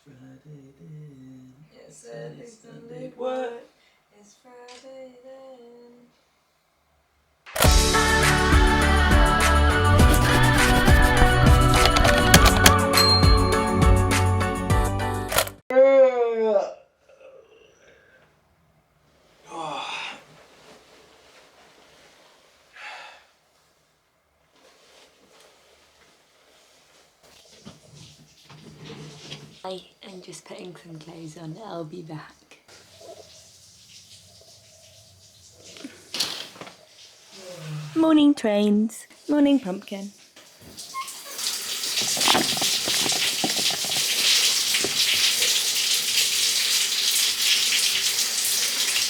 Friday then. It's Saturday, Sunday, what? It's Friday then. I'm just putting some clothes on. I'll be back. Morning trains. Morning pumpkin.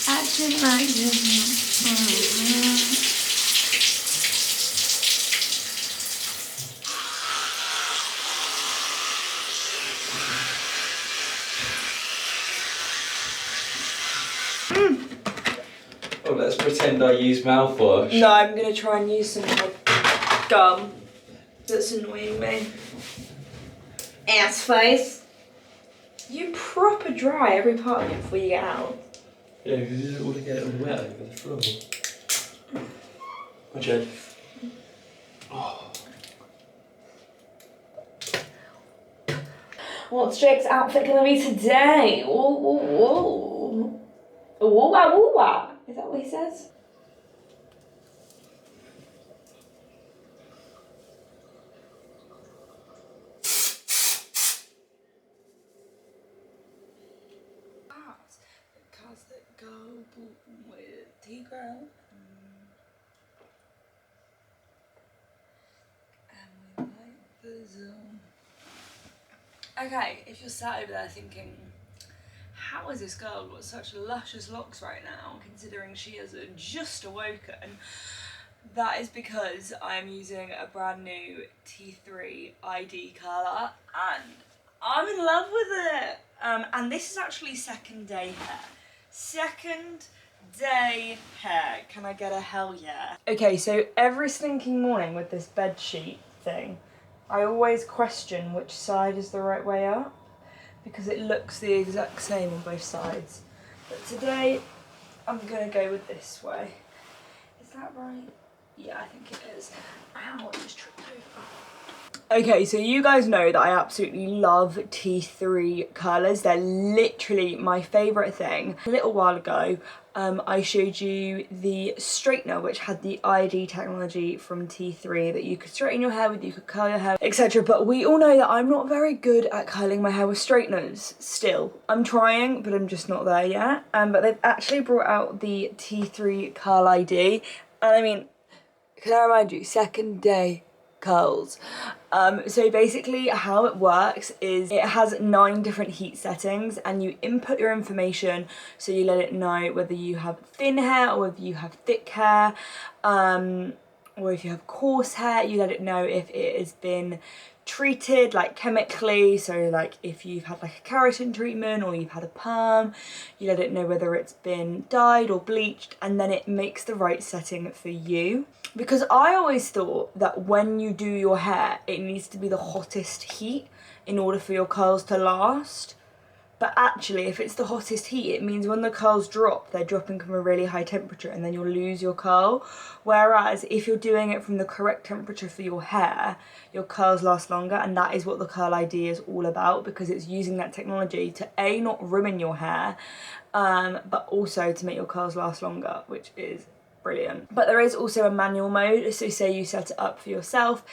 Acting like this. Oh, let's pretend I use mouthwash. No, I'm gonna try and use some gum that's annoying me. Ass face. You proper dry every part of it before you get out. Yeah, because you don't want to get it all wet over the floor. Oh, Jed. Oh. What's Jake's outfit gonna be today? Ooh, ooh, ooh. Ooh-wah, ooh-wah. Is that what he says? Cars that go with T-Girl. And we like the Zoom. Okay, if you're sat over there thinking, how has this girl got such luscious locks right now, considering she has just awoken? That is because I am using a brand new T3 ID colour and I'm in love with it. And this is actually second day hair. Second day hair. Can I get a hell yeah? Okay, so every stinking morning with this bed sheet thing, I always question which side is the right way up because it looks the exact same on both sides. But today, I'm gonna go with this way. Is that right? Yeah, I think it is. Ow, I just tripped over. Okay, so you guys know that I absolutely love T3 colours. They're literally my favourite thing. A little while ago, I showed you the straightener which had the ID technology from T3 that you could straighten your hair with, you could curl your hair, etc. But we all know that I'm not very good at curling my hair with straighteners still. I'm trying, but I'm just not there yet. But they've actually brought out the T3 Curl ID. And I mean, can I remind you, second day curls. So basically how it works is it has 9 different heat settings and you input your information, so you let it know whether you have thin hair or whether you have thick hair, or if you have coarse hair, you let it know if it has been treated like chemically, so like if you've had like a keratin treatment or you've had a perm, you let it know whether it's been dyed or bleached, and then it makes the right setting for you. Because I always thought that when you do your hair, it needs to be the hottest heat in order for your curls to last. But actually, if it's the hottest heat, it means when the curls drop, they're dropping from a really high temperature and then you'll lose your curl. Whereas if you're doing it from the correct temperature for your hair, your curls last longer, and that is what the Curl ID is all about, because it's using that technology to A, not ruin your hair, but also to make your curls last longer, which is brilliant. But there is also a manual mode, so say you set it up for yourself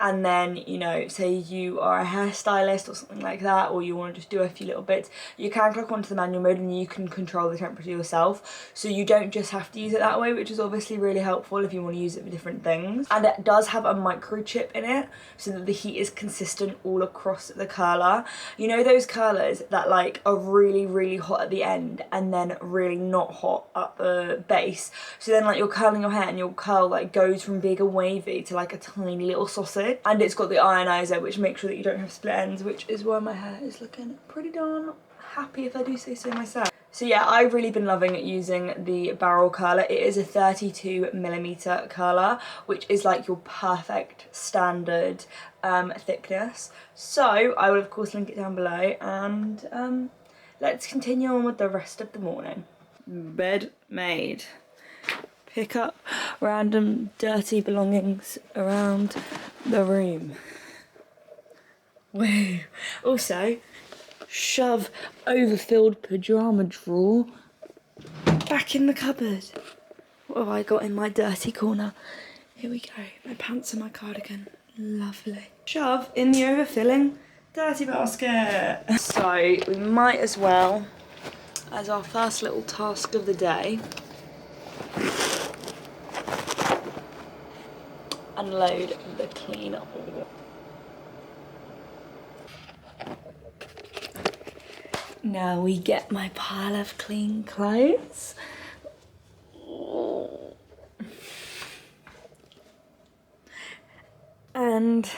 and then, you know, say you are a hairstylist or something like that, or you want to just do a few little bits, you can click onto the manual mode and you can control the temperature yourself. So you don't just have to use it that way, which is obviously really helpful if you want to use it for different things. And it does have a microchip in it so that the heat is consistent all across the curler. You know those curlers that like are really, really hot at the end and then really not hot at the base? So then like you're curling your hair and your curl like goes from big and wavy to like a tiny little sausage. And it's got the ionizer, which makes sure that you don't have split ends, which is why my hair is looking pretty darn happy, if I do say so myself. So yeah, I've really been loving using the barrel curler. It is a 32mm curler, which is like your perfect standard thickness. So I will of course link it down below, and let's continue on with the rest of the morning. Bed made. Pick up random dirty belongings around the room. Woo. Also, shove overfilled pyjama drawer back in the cupboard. What have I got in my dirty corner? Here we go. My pants and my cardigan. Lovely. Shove in the overfilling dirty basket. So we might as well, as our first little task of the day, unload the clean order. Now we get my pile of clean clothes. And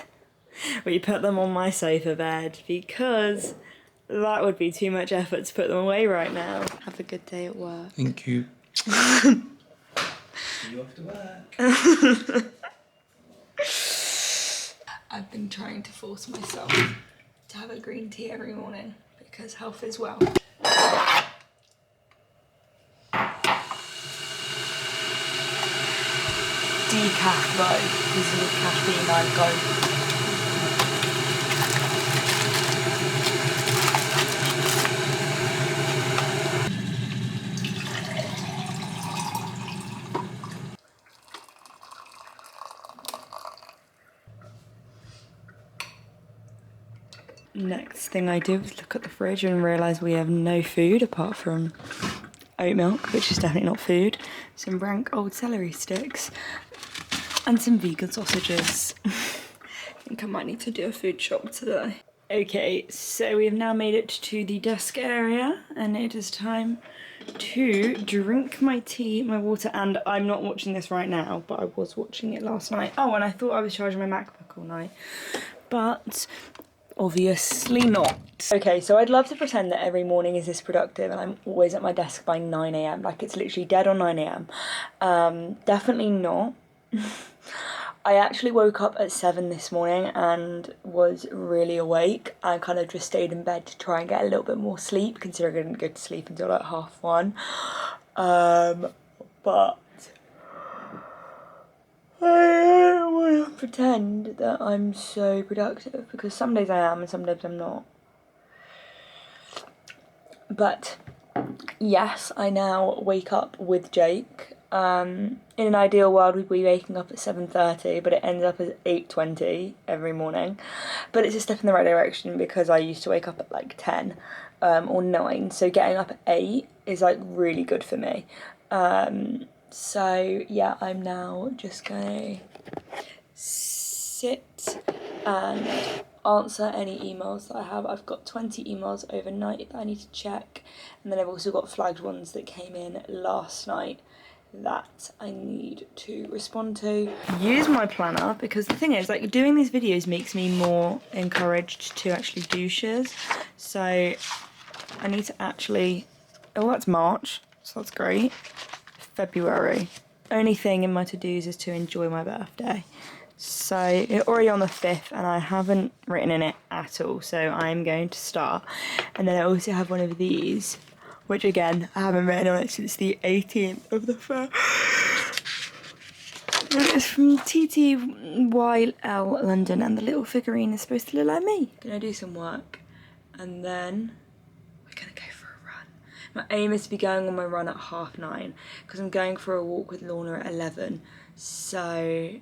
we put them on my sofa bed because that would be too much effort to put them away right now. Have a good day at work. Thank you. See you off to work. I've been trying to force myself to have a green tea every morning because health is wealth. Decaf though, because of the caffeine I've got. Next thing I do is look at the fridge and realise we have no food apart from oat milk, which is definitely not food, some rank old celery sticks, and some vegan sausages. I think I might need to do a food shop today. Okay, so we have now made it to the desk area and it is time to drink my tea, my water, and I'm not watching this right now, but I was watching it last night. Oh, and I thought I was charging my MacBook all night, but obviously not. Okay, so I'd love to pretend that every morning is this productive and I'm always at my desk by 9 AM, like it's literally dead on 9 AM. Definitely not. I actually woke up at 7 this morning and was really awake. I kind of just stayed in bed to try and get a little bit more sleep, considering I didn't go to sleep until like 1:30. But I don't want to pretend that I'm so productive because some days I am and some days I'm not. But yes, I now wake up with Jake. In an ideal world, we'd be waking up at 7:30, but it ends up as 8:20 every morning. But it's a step in the right direction because I used to wake up at like 10 or 9, so getting up at 8 is like really good for me. So yeah, I'm now just gonna sit and answer any emails that I have. I've got 20 emails overnight that I need to check, and then I've also got flagged ones that came in last night that I need to respond to. Use my planner because the thing is, like, doing these videos makes me more encouraged to actually do shares. So I need to actually, oh, that's March, so that's great. February. Only thing in my to-dos is to enjoy my birthday. So it's already on the 5th and I haven't written in it at all, so I'm going to start. And then I also have one of these, which again, I haven't written on it since the 18th of the 1st. It's from TTYL London, and the little figurine is supposed to look like me. Gonna do some work and then we're gonna go for a run. My aim is to be going on my run at 9:30 because I'm going for a walk with Lorna at 11, so I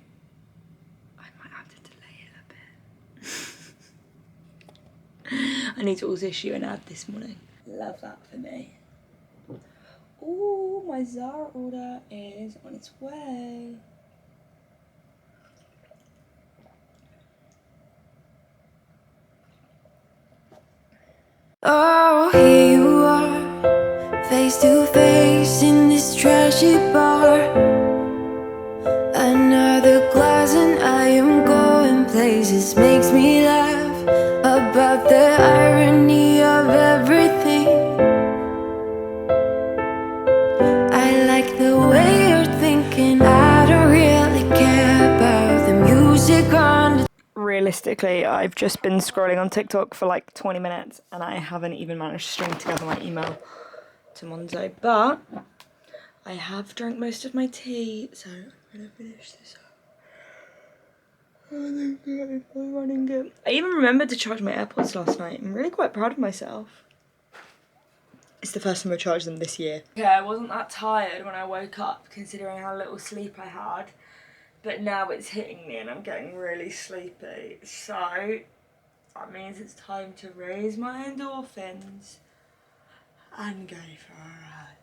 might have to delay it a bit. I need to also shoot an ad this morning. Love that for me. Ooh, my Zara order is on its way. Oh, here you are, face to face in this trashy bar. Another glass and I am going places. Makes me laugh about the irony of everything. realistically, I've just been scrolling on TikTok for like 20 minutes and I haven't even managed to string together my email to Monzo. But I have drank most of my tea, so I'm gonna finish this up. Oh, I'm running good. I even remembered to charge my AirPods last night. I'm really quite proud of myself. It's the first time I charged them this year. Okay, I wasn't that tired when I woke up, considering how little sleep I had. But now it's hitting me and I'm getting really sleepy. So that means it's time to raise my endorphins and go for a run.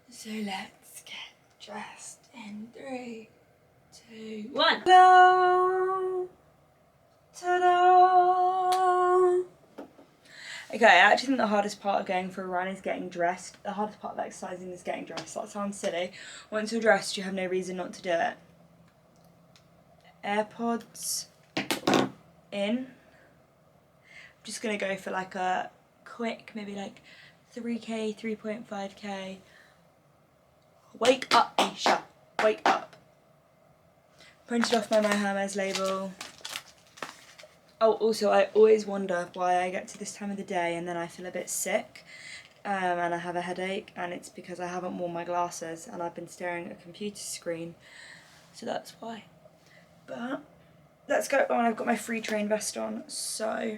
So let's get dressed in 3, 2, 1. Hello! Ta-da! Okay, I actually think the hardest part of going for a run is getting dressed. The hardest part of exercising is getting dressed. That sounds silly. Once you're dressed, you have no reason not to do it. AirPods in. I'm just gonna go for like a quick, maybe like 3k, 3.5k. Wake up, Isha. Wake up. Printed off my Hermes label. Oh, also, I always wonder why I get to this time of the day and then I feel a bit sick and I have a headache, and it's because I haven't worn my glasses and I've been staring at a computer screen. So that's why. But let's go. Oh, and I've got my free train vest on, so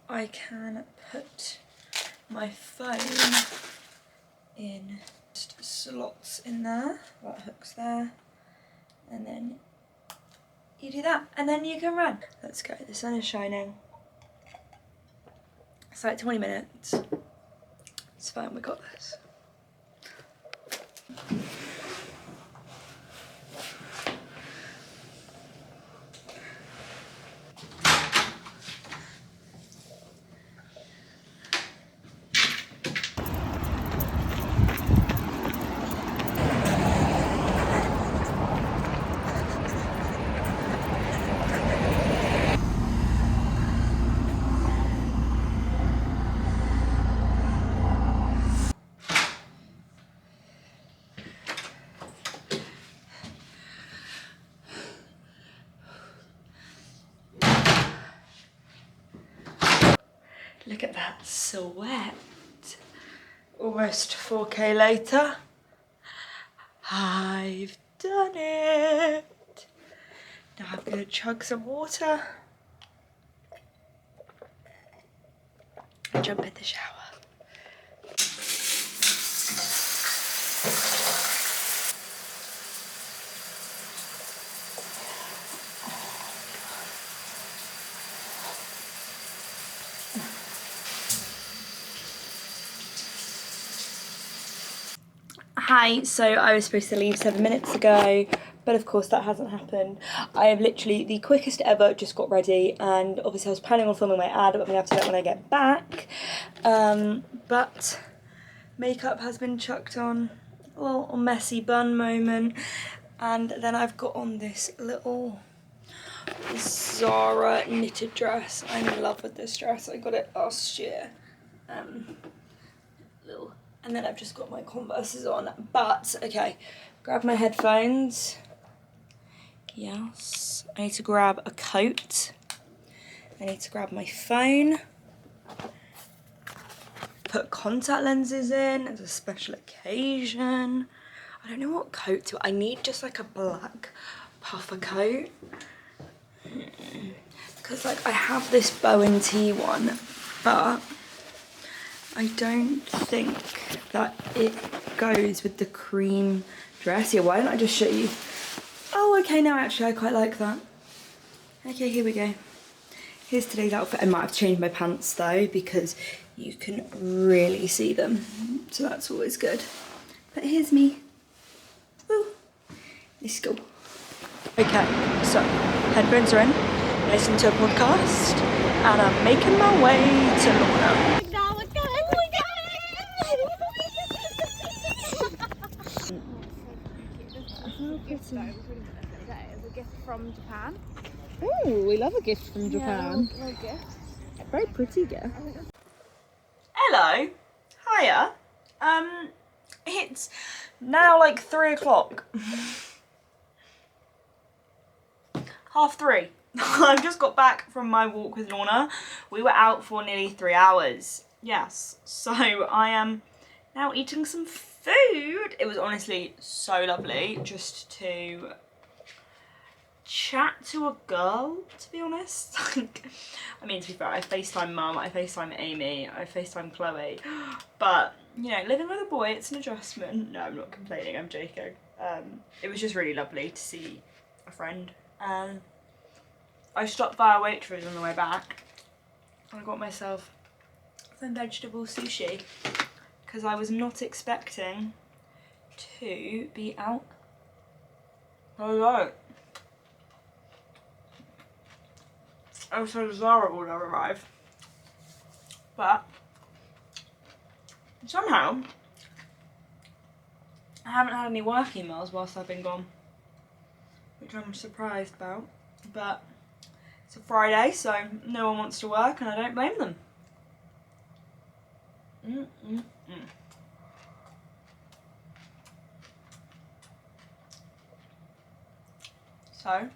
I can put my phone in just slots in there. That hook's there, and then you do that, and then you can run. Let's go. The sun is shining. It's like 20 minutes. It's fine. We got this. Look at that sweat. Almost 4k later. I've done it. Now I'm gonna chug some water and jump in the shower. Hi, so I was supposed to leave 7 minutes ago, but of course that hasn't happened. I have literally, the quickest ever, just got ready, and obviously I was planning on filming my ad, but I'm gonna have to do that when I get back. But makeup has been chucked on, a little messy bun moment, and then I've got on this little Zara knitted dress. I'm in love with this dress. I got it last year. And then I've just got my Converses on. But, okay, grab my headphones. Yes. I need to grab a coat. I need to grab my phone. Put contact lenses in. It's a special occasion. I don't know what coat to. I need just like a black puffer coat. Because like I have this bow and tee one, but I don't think that it goes with the cream dress. Yeah, why don't I just show you? Oh, okay, no, actually, I quite like that. Okay, here we go. Here's today's outfit. I might have to change my pants, though, because you can really see them. So that's always good. But here's me. Woo. Let's go. Okay, so headphones are in. Listen to a podcast. And I'm making my way to Lorna. As a gift from Japan. Oh, we love a gift from Japan. Yeah, gift. Very pretty gift. Hello. Hiya. It's now like 3 o'clock. 3:30. I've just got back from my walk with Lorna. We were out for nearly 3 hours. Yes, so I am now eating some food. It was honestly so lovely just to chat to a girl, to be honest. Like, I mean, to be fair, I FaceTime Mum, I FaceTime Amy, I FaceTime Chloe, but you know, living with a boy, it's an adjustment. No, I'm not complaining, I'm joking. It was just really lovely to see a friend. I stopped by a Waitrose on the way back. I got myself some vegetable sushi because I was not expecting to be out. Hello. I was so desirable to arrive. But somehow I haven't had any work emails whilst I've been gone, which I'm surprised about. But it's a Friday, so no one wants to work, and I don't blame them. So, I'm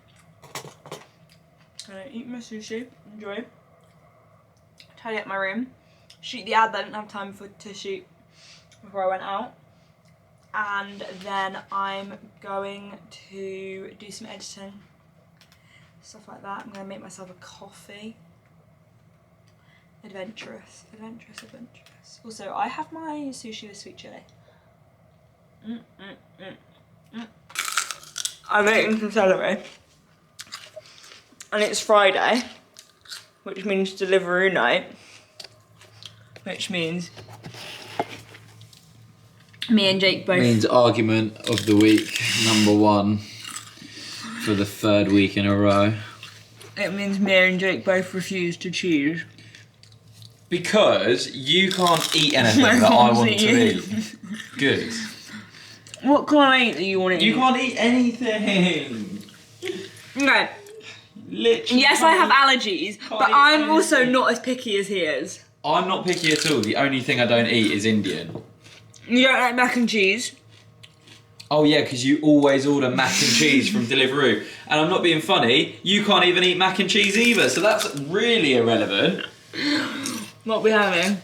gonna eat my sushi, enjoy, tidy up my room, shoot the ad that I didn't have time to shoot before I went out, and then I'm going to do some editing, stuff like that. I'm going to make myself a coffee. Adventurous. Also, I have my sushi with sweet chilli. I'm eating some celery. And it's Friday, which means delivery night, which means me and Jake both... Means argument of the week, #1, for the 3rd week in a row. It means me and Jake both refuse to choose. Because you can't eat anything that I want to eat. Good. What can I eat that you want to eat? You can't eat anything. Okay. Literally. Yes, I have allergies, but eat I'm anything. also not as picky as he is. I'm not picky at all. The only thing I don't eat is Indian. You don't like mac and cheese? Oh yeah, because you always order mac and cheese from Deliveroo. And I'm not being funny, you can't even eat mac and cheese either, so that's really irrelevant. What are we having?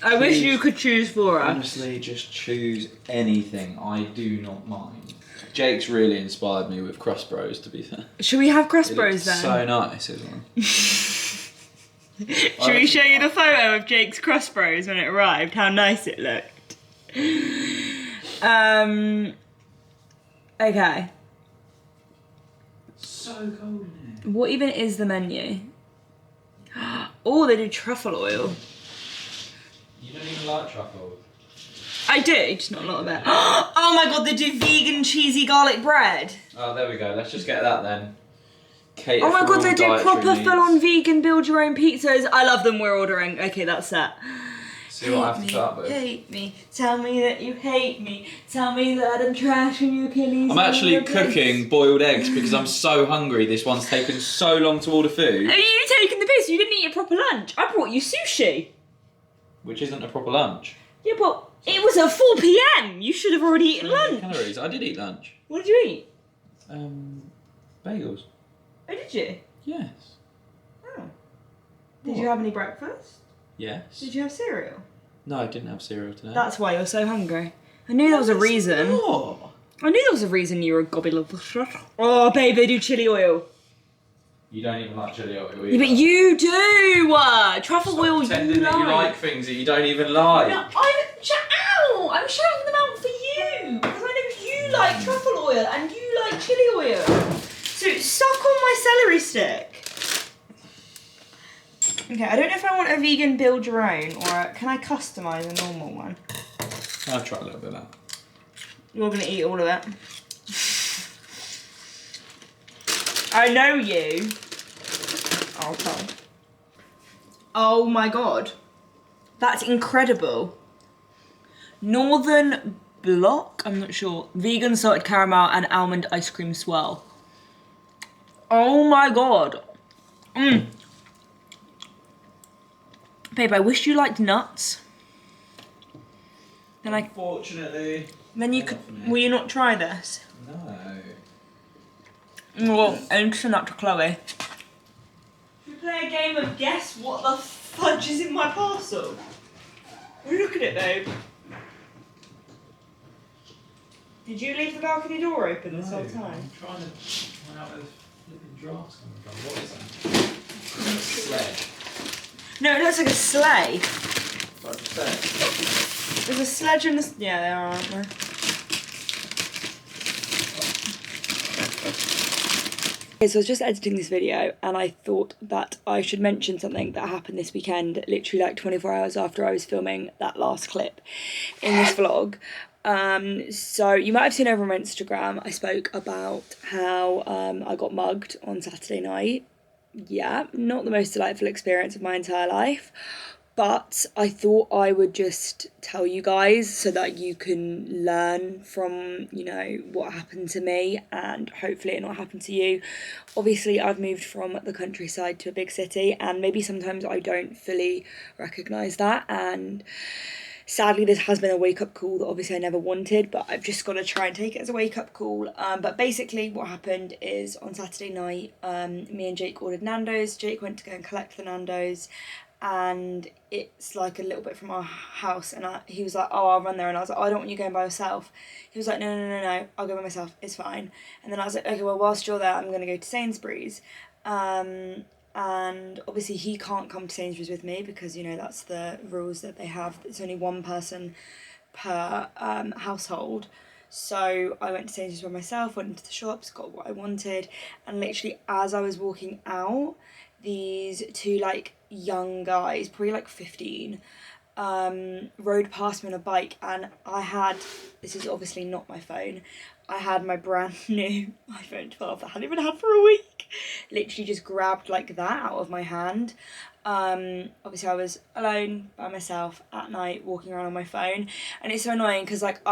I wish you could choose for us. Honestly, just choose anything. I do not mind. Jake's really inspired me with Crust Bros, to be fair. Should we have Crust It Bros looks then? so nice as well. Should we show you the photo of Jake's Crust Bros when it arrived? How nice it looked. Okay. So cold in here. What even is the menu? Oh, they do truffle oil. You don't even like truffle. I do, just not a lot of it. Oh my god, they do vegan cheesy garlic bread. Oh, there we go. Let's just get that then. Cater Oh my for god, all they do dietary proper needs. full-on vegan build your own pizzas. I love them, we're ordering. Okay, that's set. See what I have to put up with. Hate me, tell me that you hate me, tell me that I'm trash and you can easily I'm actually replace. cooking boiled eggs because I'm so hungry. This one's taken so long to order food. Are you taking the piss? You didn't eat a proper lunch. I brought you sushi. Which isn't a proper lunch. Yeah, but it was at 4 PM. You should have already eaten lunch. Calories. I did eat lunch. What did you eat? Bagels. Oh, did you? Yes. Oh. Did you have any breakfast? Yes. Did you have cereal? No, I didn't have cereal today. That's why you're so hungry. I knew there was a reason. Oh. I knew there was a reason you were a gobby little shit. Oh, babe, they do chili oil. You don't even like chili oil either. Yeah, but you do! Truffle Stop oil, pretending you that you like things that you don't even like. No, I'm shouting them out for you! Because I know you like truffle oil and you like chili oil. So suck on my celery stick. Okay, I don't know if I want a vegan build your own or can I customise a normal one? I'll try a little bit of that. You're gonna eat all of it. I know you. Oh, sorry. Oh my god. That's incredible. Northern Block? I'm not sure. Vegan salted caramel and almond ice cream swirl. Oh my god. Babe, I wish you liked nuts. Then Unfortunately. Then you could. Will you not try this? No. Well, and send that to Chloe. Should we play a game of guess what the fudge is in my parcel? Look at it, babe. Did you leave the balcony door open this whole time? I'm trying to find out where the flipping draft's coming from. What is that? A sled. No, it looks like a sleigh. What did you say? There's a sledge and a... Yeah, they are, aren't there? Okay, so I was just editing this video and I thought that I should mention something that happened this weekend, literally like 24 hours after I was filming that last clip in this vlog. So you might have seen over on my Instagram, I spoke about how I got mugged on Saturday night. Yeah, not the most delightful experience of my entire life, but I thought I would just tell you guys so that you can learn from, you know, what happened to me and hopefully it not happen to you. Obviously, I've moved from the countryside to a big city and maybe sometimes I don't fully recognise that, and sadly this has been a wake-up call that obviously I never wanted, but I've just got to try and take it as a wake-up call. But basically what happened is on Saturday night, me and Jake ordered Nando's. Jake went to go and collect the Nando's, and it's like a little bit from our house, and he was like, oh, I'll run there, and I was like, oh, I don't want you going by yourself. He was like, no, I'll go by myself, it's fine. And then I was like, okay, well, whilst you're there, I'm going to go to Sainsbury's. And obviously he can't come to Sainsbury's with me because, you know, that's the rules that they have. It's only one person per household. So I went to Sainsbury's by myself, went into the shops, got what I wanted, and literally as I was walking out, these two like young guys, probably like 15, rode past me on a bike, and I had, this is obviously not my phone, I had my brand new iPhone 12 that I hadn't even had for a week, literally just grabbed like that out of my hand. Obviously I was alone by myself at night walking around on my phone, and it's so annoying because like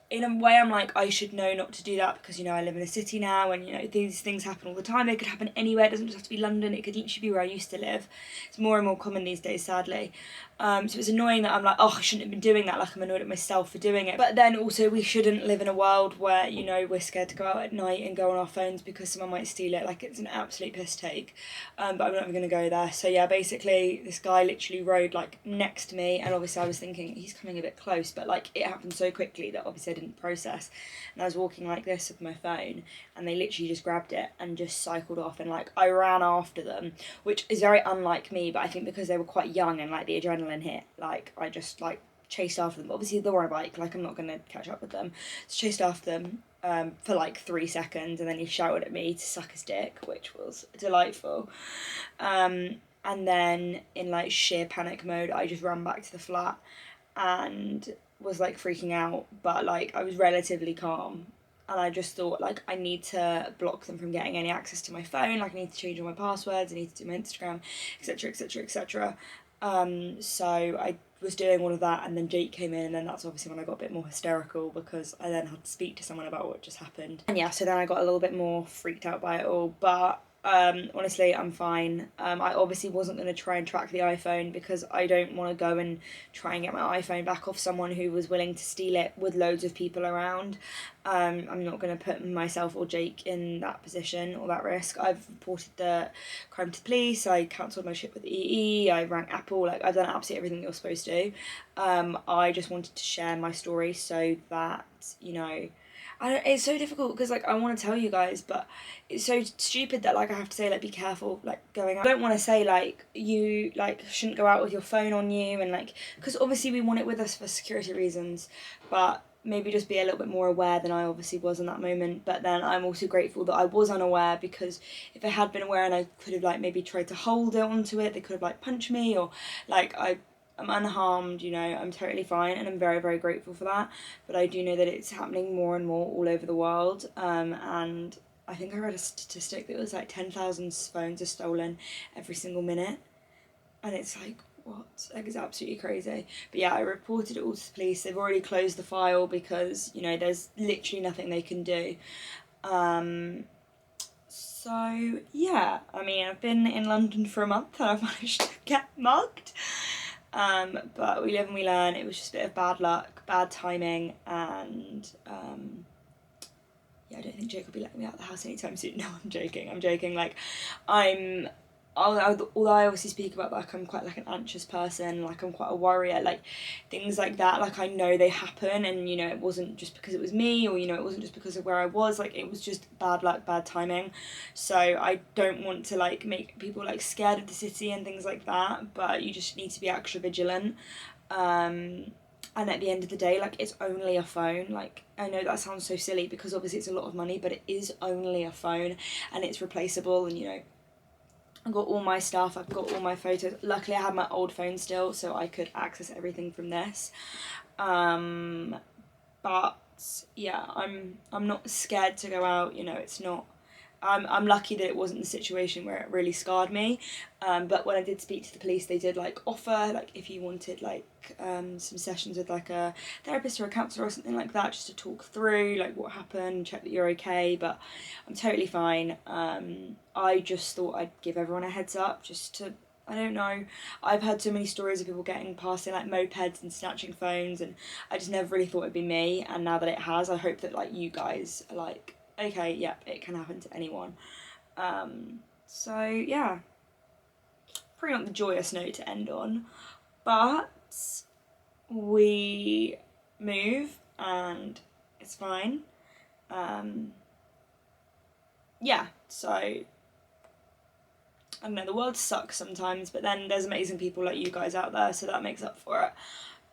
in a way I'm like, I should know not to do that because, you know, I live in a city now and, you know, these things happen all the time. They could happen anywhere, it doesn't just have to be London, it could literally be where I used to live. It's more and more common these days, sadly. So it's annoying that I'm like, oh, I shouldn't have been doing that, like I'm annoyed at myself for doing it. But then also we shouldn't live in a world where, you know, we're scared to go out at night and go on our phones because someone might steal it. Like, it's an absolute piss take. But I'm not even going to go there. So yeah, basically this guy literally rode like next to me, and obviously I was thinking he's coming a bit close, but like it happened so quickly that obviously I didn't process. And I was walking like this with my phone and they literally just grabbed it and just cycled off, and like I ran after them, which is very unlike me, but I think because they were quite young and like the adrenaline hit, like I just like chased after them. Obviously they were on a bike, like I'm not going to catch up with them, so chased after them for like 3 seconds, and then he shouted at me to suck his dick, which was delightful. And then in like sheer panic mode I just ran back to the flat and was like freaking out, but like I was relatively calm, and I just thought like I need to block them from getting any access to my phone, like I need to change all my passwords, I need to do my Instagram, etc, etc, etc. So I was doing all of that, and then Jake came in, and then that's obviously when I got a bit more hysterical because I then had to speak to someone about what just happened. And yeah, so then I got a little bit more freaked out by it all, but honestly I'm fine. I obviously wasn't going to try and track the iPhone because I don't want to go and try and get my iPhone back off someone who was willing to steal it with loads of people around. I'm not going to put myself or Jake in that position or that risk. I've reported the crime to the police, I cancelled my ship with EE, I rang Apple, like I've done absolutely everything you're supposed to do. I just wanted to share my story so that, you know, it's so difficult because like I want to tell you guys, but it's so stupid that like I have to say like be careful like going out. I don't want to say like you like shouldn't go out with your phone on you, and like because obviously we want it with us for security reasons, but maybe just be a little bit more aware than I obviously was in that moment. But then I'm also grateful that I was unaware, because if I had been aware and I could have like maybe tried to hold onto it, they could have like punched me, or like I'm unharmed, you know, I'm totally fine, and I'm very, very grateful for that. But I do know that it's happening more and more all over the world, and I think I read a statistic that it was like 10,000 phones are stolen every single minute, and it's like, what? Like, it's absolutely crazy. But yeah, I reported it all to the police. They've already closed the file because, you know, there's literally nothing they can do. So yeah, I mean, I've been in London for a month and I've managed to get mugged. But we live and we learn. It was just a bit of bad luck, bad timing, and yeah, I don't think Jake will be letting me out of the house anytime soon. No, I'm joking. Like, although I obviously speak about, like, I'm quite, like, an anxious person, like, I'm quite a worrier, like, things like that, like, I know they happen, and, you know, it wasn't just because it was me, or, you know, it wasn't just because of where I was, like, it was just bad luck, bad timing, so I don't want to, like, make people, like, scared of the city and things like that, but you just need to be extra vigilant, and at the end of the day, like, it's only a phone. Like, I know that sounds so silly because obviously it's a lot of money, but it is only a phone, and it's replaceable, and, you know, I've got all my stuff, I've got all my photos. Luckily I had my old phone still, so I could access everything from this. But yeah, I'm not scared to go out, you know, it's not, I'm lucky that it wasn't the situation where it really scarred me, but when I did speak to the police, they did, like, offer, like, if you wanted, like, some sessions with, like, a therapist or a counsellor or something like that, just to talk through, like, what happened, check that you're okay, but I'm totally fine. I just thought I'd give everyone a heads up, just to, I don't know, I've heard so many stories of people getting past in, like, mopeds and snatching phones, and I just never really thought it'd be me, and now that it has, I hope that, like, you guys are like, okay, yep, it can happen to anyone. So yeah, probably not the joyous note to end on, but we move and it's fine. Yeah, so I don't know, the world sucks sometimes, but then there's amazing people like you guys out there, so that makes up for it.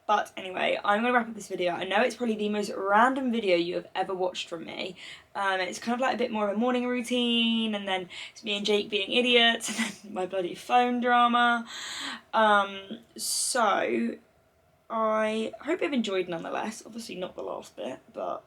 But anyway, I'm going to wrap up this video. I know it's probably the most random video you have ever watched from me. It's kind of like a bit more of a morning routine, and then it's me and Jake being idiots, and then my bloody phone drama. So I hope you've enjoyed nonetheless. Obviously not the last bit, but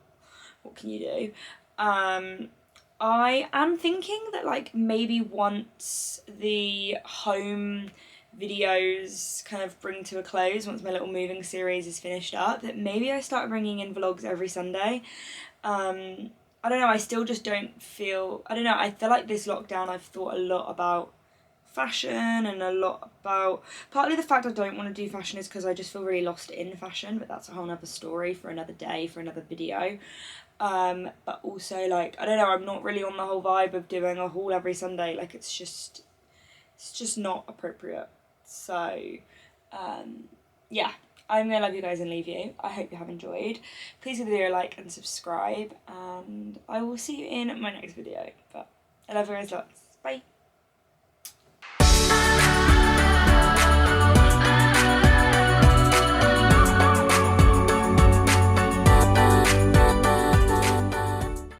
what can you do? I am thinking that, like, maybe once the home videos kind of bring to a close, once my little moving series is finished up, that maybe I start bringing in vlogs every Sunday. I don't know, I still just don't feel, I don't know, I feel like this lockdown I've thought a lot about fashion, and a lot about, partly the fact I don't want to do fashion is because I just feel really lost in fashion, but that's a whole nother story for another day, for another video. But also, like, I don't know, I'm not really on the whole vibe of doing a haul every Sunday, like, it's just not appropriate. So, yeah, I'm gonna love you guys and leave you. I hope you have enjoyed. Please give the video a like and subscribe, and I will see you in my next video. But I love you guys lots. Bye.